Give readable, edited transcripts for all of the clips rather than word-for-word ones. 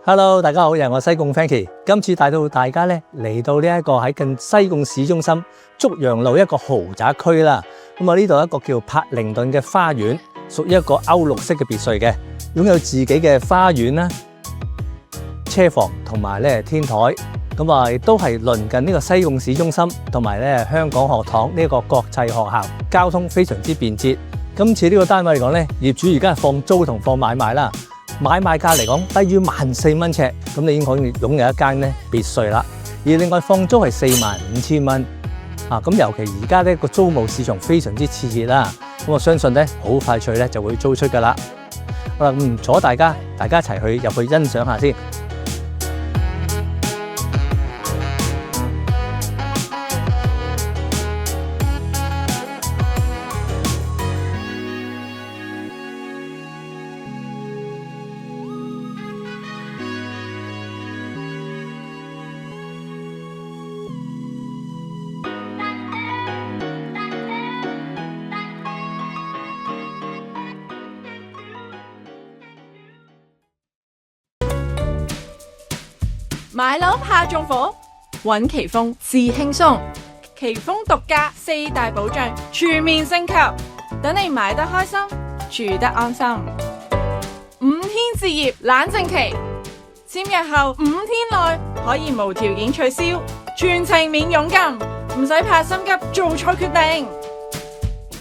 Hello， 大家好，又係我西貢 Frankie， 今次帶到大家咧嚟到呢一個喺近西貢市中心竹洋路一個豪宅區啦。咁啊呢度一個叫柏靈頓嘅花園，屬於一個歐陸式嘅別墅嘅，擁有自己嘅花園啦、車房同埋咧天台。咁啊亦都係鄰近呢個西貢市中心同埋咧香港學堂呢一個國際學校，交通非常之便捷。今次呢個單位嚟講咧，業主而家係放租同放買賣啦。買賣價嚟講低於14,000蚊尺，咁你已經可以擁有一間咧別墅啦。而另外放租係45,000蚊啊！咁尤其而家呢個租務市場非常之熾熱啦，咁我相信咧好快脆咧就會租出噶啦。好啦，唔阻大家一齊去入去欣賞下先。買樓怕縱火，揾奇豐至輕鬆。奇豐獨家4大保障全面升級，等你買得開心，住得安心。5天置業冷靜期，簽約後5天內可以無條件取消，全程免佣金，唔使怕心急做錯決定。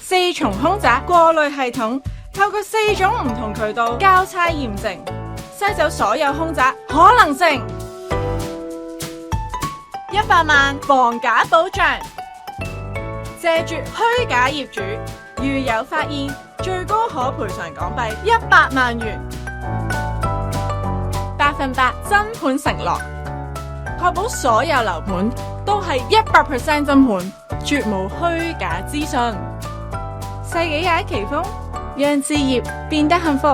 4重凶宅過濾系統，透過4種唔同渠道交叉驗證，篩走所有凶宅可能性。100萬防假保障，謝絕虛假業主，如有發現，最高可賠償港幣100萬元。100%真盤承諾，確保所有樓盤都係100%真盤，絕無虛假資訊。世紀佳奇豐，讓置業變得幸福。